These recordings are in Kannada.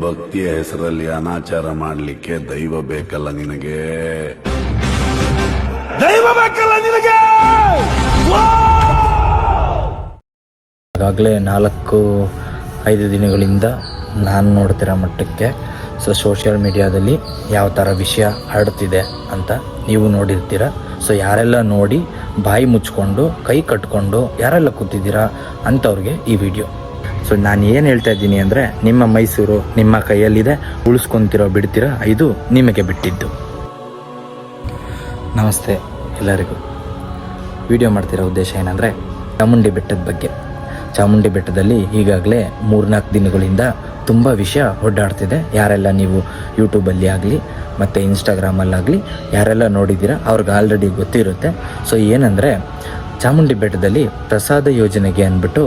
ಭಕ್ತಿಯ ಹೆಸರಲ್ಲಿ ಅನಾಚಾರ ಮಾಡಲಿಕ್ಕೆ ದೈವ ಬೇಕಲ್ಲ ನಿನಗೆ, ದೈವ ಬೇಕಲ್ಲ ನಿನಗೆ. ಈಗಾಗಲೇ 4-5 ದಿನಗಳಿಂದ ನಾನು ನೋಡ್ತಿರೋ ಮಟ್ಟಕ್ಕೆ ಸೋಷಿಯಲ್ ಮೀಡಿಯಾದಲ್ಲಿ ಯಾವ ಥರ ವಿಷಯ ಹರಡ್ತಿದೆ ಅಂತ ನೀವು ನೋಡಿರ್ತೀರ. ಯಾರೆಲ್ಲ ನೋಡಿ ಬಾಯಿ ಮುಚ್ಕೊಂಡು ಕೈ ಕಟ್ಕೊಂಡು ಯಾರೆಲ್ಲ ಕೂತಿದ್ದೀರಾ ಅಂಥವ್ರಿಗೆ ಈ ವಿಡಿಯೋ. ನಾನು ಏನು ಹೇಳ್ತಾ ಇದ್ದೀನಿ ಅಂದರೆ, ನಿಮ್ಮ ಮೈಸೂರು ನಿಮ್ಮ ಕೈಯಲ್ಲಿದೆ, ಉಳಿಸ್ಕೊತಿರೋ ಬಿಡ್ತೀರಾ, ಇದು ನಿಮಗೆ ಬಿಟ್ಟಿದ್ದು. ನಮಸ್ತೆ ಎಲ್ಲರಿಗೂ. ವಿಡಿಯೋ ಮಾಡ್ತಿರೋ ಉದ್ದೇಶ ಏನಂದರೆ, ಚಾಮುಂಡಿ ಬೆಟ್ಟದ ಬಗ್ಗೆ. ಚಾಮುಂಡಿ ಬೆಟ್ಟದಲ್ಲಿ ಈಗಾಗಲೇ 3-4 ದಿನಗಳಿಂದ ತುಂಬ ವಿಷಯ ಓಡಾಡ್ತಿದೆ. ಯಾರೆಲ್ಲ ನೀವು ಯೂಟ್ಯೂಬಲ್ಲಿ ಆಗಲಿ ಮತ್ತು ಇನ್ಸ್ಟಾಗ್ರಾಮಲ್ಲಾಗಲಿ ಯಾರೆಲ್ಲ ನೋಡಿದ್ದೀರಾ ಅವ್ರಿಗೆ ಆಲ್ರೆಡಿ ಗೊತ್ತಿರುತ್ತೆ. ಏನಂದರೆ, ಚಾಮುಂಡಿ ಬೆಟ್ಟದಲ್ಲಿ ಪ್ರಸಾದ ಯೋಜನೆಗೆ ಅಂದ್ಬಿಟ್ಟು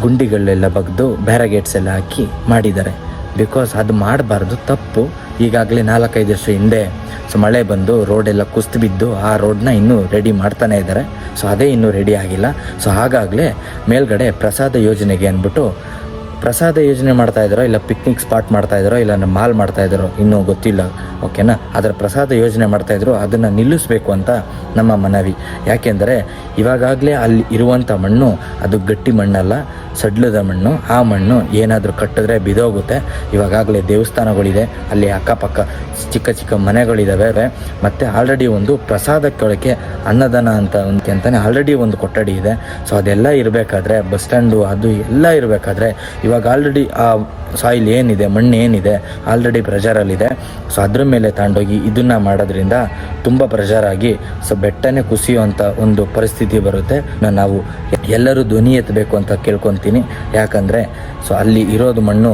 ಗುಂಡಿಗಳೆಲ್ಲ ಬಗ್ದು ಬ್ಯಾರಗೇಟ್ಸ್ ಎಲ್ಲ ಹಾಕಿ ಮಾಡಿದ್ದಾರೆ. ಬಿಕಾಸ್ ಅದು ಮಾಡಬಾರ್ದು, ತಪ್ಪು. ಈಗಾಗಲೇ 4-5 ವರ್ಷ ಹಿಂದೆ ಮಳೆ ಬಂದು ರೋಡೆಲ್ಲ ಕುಸ್ತು ಬಿದ್ದು ಆ ರೋಡನ್ನ ಇನ್ನೂ ರೆಡಿ ಮಾಡ್ತಾನೆ ಇದ್ದಾರೆ. ಅದೇ ಇನ್ನೂ ರೆಡಿ ಆಗಿಲ್ಲ. ಹಾಗಾಗಲೇ ಮೇಲ್ಗಡೆ ಪ್ರಸಾದ ಯೋಜನೆಗೆ ಅಂದ್ಬಿಟ್ಟು ಪ್ರಸಾದ ಯೋಜನೆ ಮಾಡ್ತಾಯಿದ್ದಾರೋ ಇಲ್ಲ ಪಿಕ್ನಿಕ್ ಸ್ಪಾಟ್ ಮಾಡ್ತಾಯಿದ್ದಾರೋ ಇಲ್ಲ ಮಾಲ್ ಮಾಡ್ತಾಯಿದ್ದಾರೋ ಇನ್ನೂ ಗೊತ್ತಿಲ್ಲ, ಓಕೆನಾ. ಅದರ ಪ್ರಸಾದ ಯೋಜನೆ ಮಾಡ್ತಾಯಿದ್ರು, ಅದನ್ನು ನಿಲ್ಲಿಸಬೇಕು ಅಂತ ನಮ್ಮ ಮನವಿ. ಯಾಕೆಂದರೆ ಇವಾಗಲೇ ಅಲ್ಲಿ ಇರುವಂಥ ಮಣ್ಣು ಅದು ಗಟ್ಟಿ ಮಣ್ಣಲ್ಲ, ಸಡ್ಲದ ಮಣ್ಣು. ಆ ಮಣ್ಣು ಏನಾದರೂ ಕಟ್ಟಿದ್ರೆ ಬಿದೋಗುತ್ತೆ. ಇವಾಗಲೇ ದೇವಸ್ಥಾನಗಳಿದೆ, ಅಲ್ಲಿ ಅಕ್ಕಪಕ್ಕ ಚಿಕ್ಕ ಚಿಕ್ಕ ಮನೆಗಳಿದ್ದಾವೆ. ಮತ್ತು ಆಲ್ರೆಡಿ ಒಂದು ಪ್ರಸಾದಕ್ಕೆ ಅನ್ನದಾನ ಅಂತಲೇ ಆಲ್ರೆಡಿ ಒಂದು ಕೊಠಡಿ ಇದೆ. ಅದೆಲ್ಲ ಇರಬೇಕಾದ್ರೆ ಬಸ್ ಸ್ಟ್ಯಾಂಡು ಅದು ಎಲ್ಲ ಇರಬೇಕಾದ್ರೆ ಇವಾಗ ಆಲ್ರೆಡಿ ಆ ಸಾಯಿಲ್ ಏನಿದೆ, ಮಣ್ಣು ಏನಿದೆ ಆಲ್ರೆಡಿ ಪ್ರೆಷರಲ್ಲಿದೆ. ಅದ್ರ ಮೇಲೆ ತಗೊಂಡೋಗಿ ಇದನ್ನು ಮಾಡೋದ್ರಿಂದ ತುಂಬ ಪ್ರೆಷರಾಗಿ ಬೆಟ್ಟನೇ ಕುಸಿಯುವಂಥ ಒಂದು ಪರಿಸ್ಥಿತಿ ಬರುತ್ತೆ. ನಾವು ಎಲ್ಲರೂ ಧ್ವನಿ ಎತ್ತಬೇಕು ಅಂತ ಕೇಳ್ಕೊತೀನಿ. ಯಾಕಂದರೆ ಅಲ್ಲಿ ಇರೋದು ಮಣ್ಣು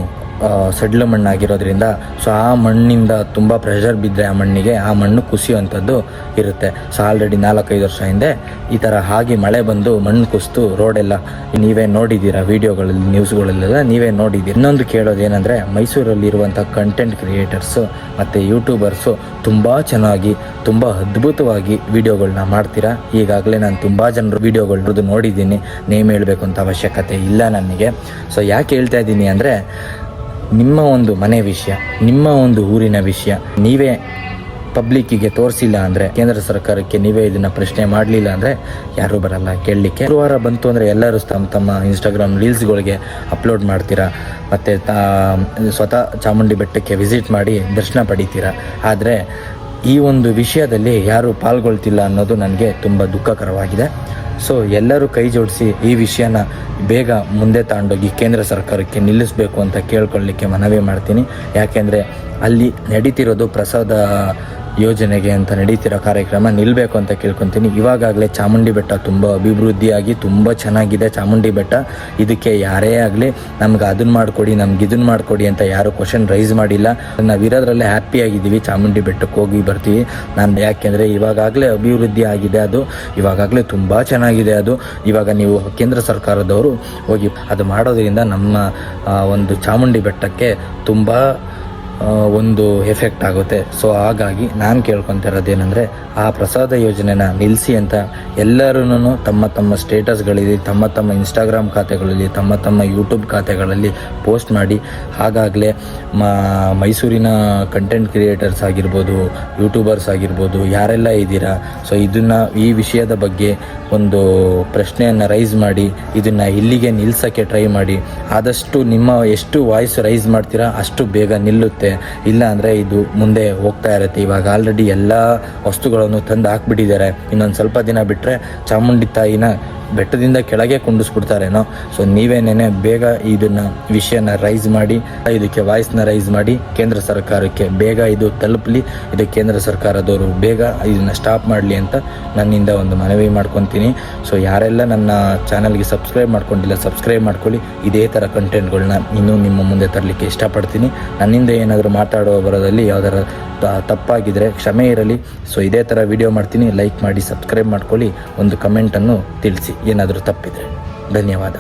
ಸಡ್ಲು ಮಣ್ಣಾಗಿರೋದ್ರಿಂದ ಆ ಮಣ್ಣಿಂದ ತುಂಬ ಪ್ರೆಷರ್ ಬಿದ್ದರೆ ಆ ಮಣ್ಣಿಗೆ ಆ ಮಣ್ಣು ಕುಸಿಯುವಂಥದ್ದು ಇರುತ್ತೆ. ಆಲ್ರೆಡಿ 4-5 ವರ್ಷ ಹಿಂದೆ ಈ ಥರ ಆಗಿ ಮಳೆ ಬಂದು ಮಣ್ಣು ಕುಸಿದು ರೋಡೆಲ್ಲ ನೀವೇ ನೋಡಿದ್ದೀರಾ, ವೀಡಿಯೋಗಳಲ್ಲಿ ನ್ಯೂಸ್ಗಳಲ್ಲೆಲ್ಲ ನೀವೇ ನೋಡಿದ್ದೀರಿ. ಇನ್ನೊಂದು ಕೇಳೋದೇನೆಂದರೆ, ಮೈಸೂರಲ್ಲಿರುವಂಥ ಕಂಟೆಂಟ್ ಕ್ರಿಯೇಟರ್ಸು ಮತ್ತು ಯೂಟ್ಯೂಬರ್ಸು ತುಂಬ ಚೆನ್ನಾಗಿ ತುಂಬ ಅದ್ಭುತವಾಗಿ ವೀಡಿಯೋಗಳನ್ನ ಮಾಡ್ತೀರಾ. ಈಗಾಗಲೇ ನಾನು ತುಂಬ ಜನರು ವೀಡಿಯೋಗಳನ್ನದು ನೋಡಿದ್ದೀನಿ, ನೇಮ್ ಹೇಳಬೇಕು ಅಂತ ಅವಶ್ಯಕತೆ ಇಲ್ಲ ನನಗೆ. ಯಾಕೆ ಹೇಳ್ತಾ ಇದ್ದೀನಿ ಅಂದರೆ, ನಿಮ್ಮ ಒಂದು ಮನೆ ವಿಷಯ, ನಿಮ್ಮ ಒಂದು ಊರಿನ ವಿಷಯ ನೀವೇ ಪಬ್ಲಿಕ್ಕಿಗೆ ತೋರಿಸಿಲ್ಲ ಅಂದರೆ, ಕೇಂದ್ರ ಸರ್ಕಾರಕ್ಕೆ ನೀವೇ ಇದನ್ನು ಪ್ರಶ್ನೆ ಮಾಡಲಿಲ್ಲ ಅಂದರೆ ಯಾರೂ ಬರಲ್ಲ ಕೇಳಲಿಕ್ಕೆ. ಗುರುವಾರ ಬಂತು ಅಂದರೆ ಎಲ್ಲರೂ ತಮ್ಮ ಇನ್ಸ್ಟಾಗ್ರಾಮ್ ರೀಲ್ಸ್ಗಳಿಗೆ ಅಪ್ಲೋಡ್ ಮಾಡ್ತೀರಾ ಮತ್ತು ಸ್ವತಃ ಚಾಮುಂಡಿ ಬೆಟ್ಟಕ್ಕೆ ವಿಸಿಟ್ ಮಾಡಿ ದರ್ಶನ ಪಡಿತೀರಾ. ಆದರೆ ಈ ಒಂದು ವಿಷಯದಲ್ಲಿ ಯಾರೂ ಪಾಲ್ಗೊಳ್ತಿಲ್ಲ ಅನ್ನೋದು ನನಗೆ ತುಂಬ ದುಃಖಕರವಾಗಿದೆ. ಎಲ್ಲರೂ ಕೈ ಜೋಡಿಸಿ ಈ ವಿಷಯನ ಬೇಗ ಮುಂದೆ ತಗೊಂಡೋಗಿ ಕೇಂದ್ರ ಸರ್ಕಾರಕ್ಕೆ ನಿಲ್ಲಿಸಬೇಕು ಅಂತ ಕೇಳ್ಕೊಳ್ಳಿಕ್ಕೆ ಮನವಿ ಮಾಡ್ತೀನಿ. ಯಾಕೆಂದರೆ ಅಲ್ಲಿ ನಡೀತಿರೋದು ಪ್ರಸಾದ ಯೋಜನೆಗೆ ಅಂತ ನಡೀತಿರೋ ಕಾರ್ಯಕ್ರಮ ನಿಲ್ಲಬೇಕು ಅಂತ ಕೇಳ್ಕೊತೀನಿ. ಇವಾಗಲೇ ಚಾಮುಂಡಿ ಬೆಟ್ಟ ತುಂಬ ಅಭಿವೃದ್ಧಿಯಾಗಿ ತುಂಬ ಚೆನ್ನಾಗಿದೆ. ಚಾಮುಂಡಿ ಬೆಟ್ಟ ಇದಕ್ಕೆ ಯಾರೇ ಆಗಲಿ ನಮ್ಗೆ ಅದನ್ನು ಮಾಡಿಕೊಡಿ, ನಮ್ಗೆ ಇದನ್ನು ಮಾಡಿಕೊಡಿ ಅಂತ ಯಾರು ಕ್ವಶನ್ ರೈಸ್ ಮಾಡಿಲ್ಲ. ನಾವಿರೋದ್ರಲ್ಲೇ ಹ್ಯಾಪಿಯಾಗಿದ್ದೀವಿ. ಚಾಮುಂಡಿ ಬೆಟ್ಟಕ್ಕೆ ಹೋಗಿ ಬರ್ತೀವಿ. ಯಾಕೆಂದರೆ ಇವಾಗಲೇ ಅಭಿವೃದ್ಧಿ ಆಗಿದೆ, ಅದು ಇವಾಗಲೇ ತುಂಬ ಚೆನ್ನಾಗಿದೆ. ಅದು ಇವಾಗ ನೀವು ಕೇಂದ್ರ ಸರ್ಕಾರದವರು ಹೋಗಿ ಅದು ಮಾಡೋದ್ರಿಂದ ನಮ್ಮ ಒಂದು ಚಾಮುಂಡಿ ಬೆಟ್ಟಕ್ಕೆ ತುಂಬ ಒಂದು ಎಫೆಕ್ಟ್ ಆಗುತ್ತೆ. ಹಾಗಾಗಿ ನಾನು ಕೇಳ್ಕೊತಿರೋದೇನೆಂದರೆ, ಆ ಪ್ರಸಾದ ಯೋಜನೆನ ನಿಲ್ಲಿಸಿ ಅಂತ ಎಲ್ಲರೂ ತಮ್ಮ ತಮ್ಮ ಸ್ಟೇಟಸ್ಗಳಲ್ಲಿ, ತಮ್ಮ ತಮ್ಮ ಇನ್ಸ್ಟಾಗ್ರಾಮ್ ಖಾತೆಗಳಲ್ಲಿ, ತಮ್ಮ ತಮ್ಮ ಯೂಟ್ಯೂಬ್ ಖಾತೆಗಳಲ್ಲಿ ಪೋಸ್ಟ್ ಮಾಡಿ. ಹಾಗಾಗಲೇ ಮೈಸೂರಿನ ಕಂಟೆಂಟ್ ಕ್ರಿಯೇಟರ್ಸ್ ಆಗಿರ್ಬೋದು, ಯೂಟ್ಯೂಬರ್ಸ್ ಆಗಿರ್ಬೋದು, ಯಾರೆಲ್ಲ ಇದ್ದೀರಾ, ಇದನ್ನು ಈ ವಿಷಯದ ಬಗ್ಗೆ ಒಂದು ಪ್ರಶ್ನೆಯನ್ನು ರೈಸ್ ಮಾಡಿ ಇದನ್ನು ಇಲ್ಲಿಗೆ ನಿಲ್ಲಿಸೋಕ್ಕೆ ಟ್ರೈ ಮಾಡಿ. ಆದಷ್ಟು ನಿಮ್ಮ ಎಷ್ಟು ವಾಯ್ಸ್ ರೈಸ್ ಮಾಡ್ತೀರಾ ಅಷ್ಟು ಬೇಗ ನಿಲ್ಲುತ್ತೆ. ಇಲ್ಲ ಅಂದರೆ ಇದು ಮುಂದೆ ಹೋಗ್ತಾ ಇರುತ್ತೆ. ಇವಾಗ ಆಲ್ರೆಡಿ ಎಲ್ಲ ವಸ್ತುಗಳನ್ನು ತಂದು ಹಾಕ್ಬಿಟ್ಟಿದ್ದಾರೆ. ಇನ್ನೊಂದು ಸ್ವಲ್ಪ ದಿನ ಬಿಟ್ಟರೆ ಚಾಮುಂಡಿ ತಾಯಿನ ಬೆಟ್ಟದಿಂದ ಕೆಳಗೆ ಕುಂಡಿಸ್ಬಿಡ್ತಾರೇನೋ. ನೀವೇನೇನೆ ಬೇಗ ಇದನ್ನು ವಿಷಯನ ರೈಸ್ ಮಾಡಿ, ಇದಕ್ಕೆ ವಾಯ್ಸ್ನ ರೈಸ್ ಮಾಡಿ ಕೇಂದ್ರ ಸರ್ಕಾರಕ್ಕೆ ಬೇಗ ಇದು ತಲುಪಲಿ. ಇದು ಕೇಂದ್ರ ಸರ್ಕಾರದವರು ಬೇಗ ಇದನ್ನು ಸ್ಟಾಪ್ ಮಾಡಲಿ ಅಂತ ನನ್ನಿಂದ ಒಂದು ಮನವಿ ಮಾಡ್ಕೊತೀನಿ. ಯಾರೆಲ್ಲ ನನ್ನ ಚಾನಲ್ಗೆ ಸಬ್ಸ್ಕ್ರೈಬ್ ಮಾಡ್ಕೊಂಡಿಲ್ಲ, ಸಬ್ಸ್ಕ್ರೈಬ್ ಮಾಡ್ಕೊಳ್ಳಿ. ಇದೇ ಥರ ಕಂಟೆಂಟ್ಗಳನ್ನ ಇನ್ನೂ ನಿಮ್ಮ ಮುಂದೆ ತರಲಿಕ್ಕೆ ಇಷ್ಟಪಡ್ತೀನಿ. ನನ್ನಿಂದ ಏನಾದರೂ ಮಾತಾಡೋ ಬರೋದಲ್ಲಿ ಯಾವ್ದಾರ ತಪ್ಪಾಗಿದ್ದರೆ ಕ್ಷಮೆ ಇರಲಿ. ಇದೇ ಥರ ವಿಡಿಯೋ ಮಾಡ್ತೀನಿ. ಲೈಕ್ ಮಾಡಿ, ಸಬ್ಸ್ಕ್ರೈಬ್ ಮಾಡ್ಕೊಳ್ಳಿ, ಒಂದು ಕಮೆಂಟನ್ನು ತಿಳಿಸಿ ಏನಾದರೂ ತಪ್ಪಿದರೆ. ಧನ್ಯವಾದ.